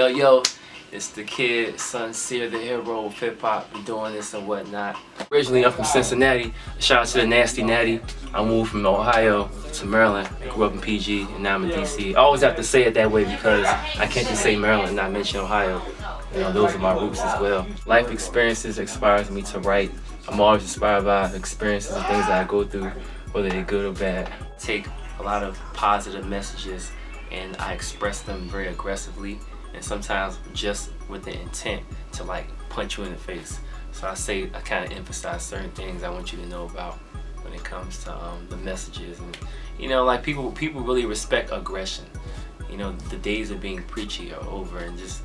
Yo, yo, it's the kid, Soncier, the hero of hip-hop, doing this and whatnot. Originally, I'm from Cincinnati. Shout out to the Nasty Natty. I moved from Ohio to Maryland. I grew up in PG, and now I'm in DC. I always have to say it that way because I can't just say Maryland and not mention Ohio. You know, those are my roots as well. Life experiences inspires me to write. I'm always inspired by experiences and things that I go through, whether they're good or bad. Take a lot of positive messages and I express them very aggressively, and sometimes just with the intent to like punch you in the face. So I kind of emphasize certain things I want you to know about when it comes to the messages. And you know, like people really respect aggression. You know, the days of being preachy are over, and just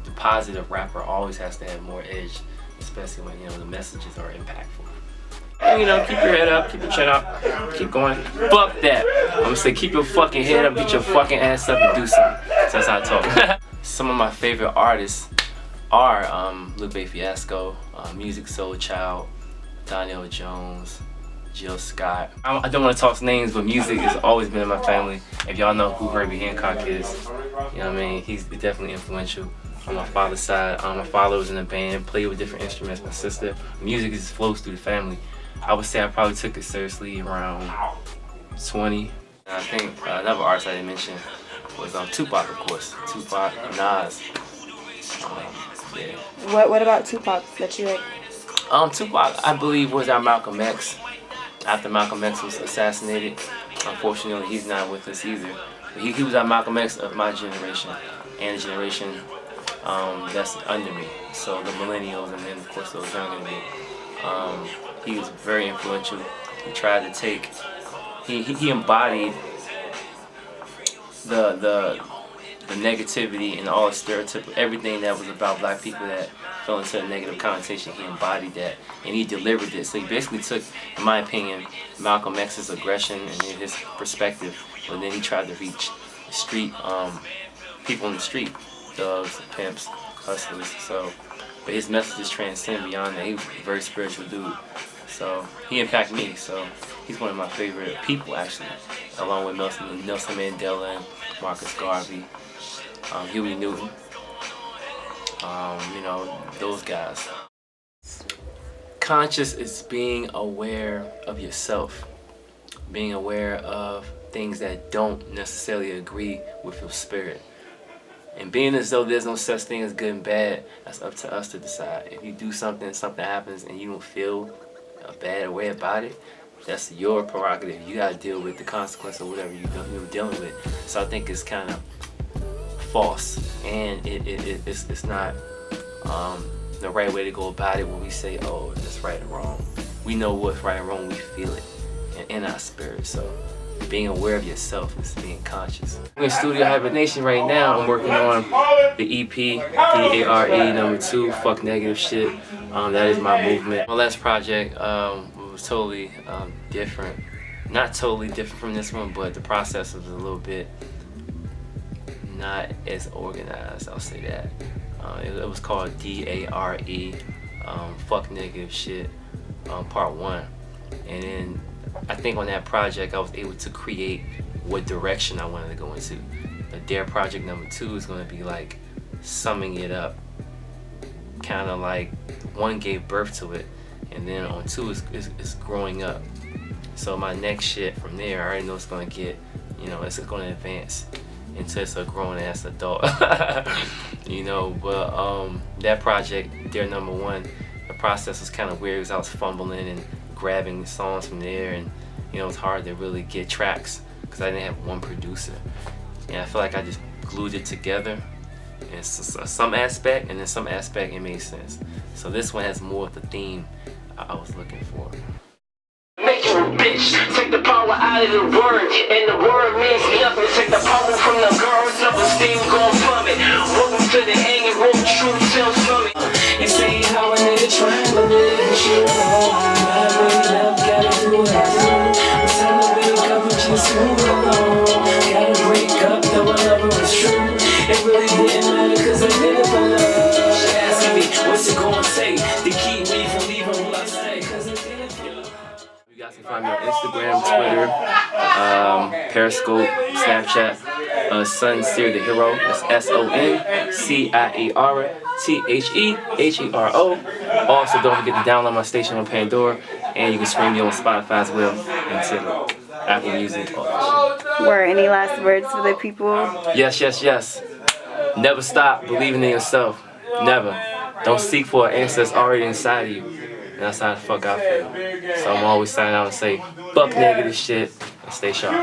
the positive rapper always has to have more edge, especially when, you know, the messages are impactful. And, you know, keep your head up, keep your chin up, keep going. Fuck that. I'm gonna say keep your fucking head up, get your fucking ass up and do something. So that's how I talk. Some of my favorite artists are Lupe Fiasco, Music Soul Child, Donnell Jones, Jill Scott. I don't want to toss names, but music has always been in my family. If y'all know who Herbie Hancock is, you know what I mean? He's definitely influential. On my father's side, my father was in a band, played with different instruments. My sister, music just flows through the family. I would say I probably took it seriously around 20. And I think another artist I didn't mention was Tupac, of course. Tupac, Nas. Yeah. What about Tupac that you like? Tupac, I believe, was our Malcolm X. After Malcolm X was assassinated, unfortunately, he's not with us either. But he was our Malcolm X of my generation and the generation that's under me. So the millennials and then, of course, those younger than me. He was very influential. He tried to take, he embodied the negativity and all the stereotypical, everything that was about black people that fell into a negative connotation. He embodied that and he delivered it. So he basically took, in my opinion, Malcolm X's aggression and his perspective, but then he tried to reach the street, people in the street, thugs, pimps, hustlers. So, but his messages transcend beyond that. He was a very spiritual dude. So he impacted me. So he's one of my favorite people, actually, along with Nelson Mandela and Marcus Garvey, Huey Newton. You know, those guys. Conscious is being aware of yourself, being aware of things that don't necessarily agree with your spirit. And being as though there's no such thing as good and bad, that's up to us to decide. If you do something, something happens, and you don't feel a bad way about it, that's your prerogative. You gotta deal with the consequence of whatever you're dealing with. So I think it's kind of false, and it's not the right way to go about it when we say, oh, it's right and wrong. We know what's right and wrong. We feel it in our spirit. So being aware of yourself is being conscious. I'm in Studio Hibernation right now. I'm working on the EP, D.A.R.E. #2, Fuck Negative Shit. That is my movement. My last project was totally different. Not totally different from this one, but the process was a little bit not as organized, I'll say that. It was called D.A.R.E. Fuck Negative Shit, Part 1. And then I think on that project I was able to create what direction I wanted to go into. The D.A.R.E. project #2 is going to be like summing it up. Kind of like 1 gave birth to it, and then on 2 is growing up. So my next shit from there, I already know it's going to get, you know, it's going to advance into a grown ass adult. You know, but that project, D.A.R.E. #1, the process was kind of weird because I was fumbling and grabbing songs from there, and you know, it's hard to really get tracks because I didn't have one producer, and I feel like I just glued it together in some aspect, and then some aspect it made sense. So this one has more of the theme I was looking for. Make you a bitch, take the power out of the word, and the word means nothing. Take the power from the girl, self-esteem gon' plummet. Welcome to the hanging rope, truth till summit. You say how a nigga trying to live and shit alone. Gotta make love, gotta do what I do. It's time to wake up and just move along. Gotta break up, though I love her, it's true. It really didn't matter cause I did it for love. She asking me, what's it gonna take to keep me from leaving what I say? Cause I did it for love. You got can find me on Instagram, Twitter, Periscope, Snapchat, Soncier the Hero. That's SONCIERTHEHERO. Also, don't forget to download my station on Pandora, and you can stream me on Spotify as well, and Tidal, Apple Music, all that shit. Were any last words for the people? Yes, yes, yes. Never stop believing in yourself. Never. Don't seek for an answer that's already inside of you. And that's how the fuck I feel. So I'm always signing out and say, fuck negative shit and stay sharp.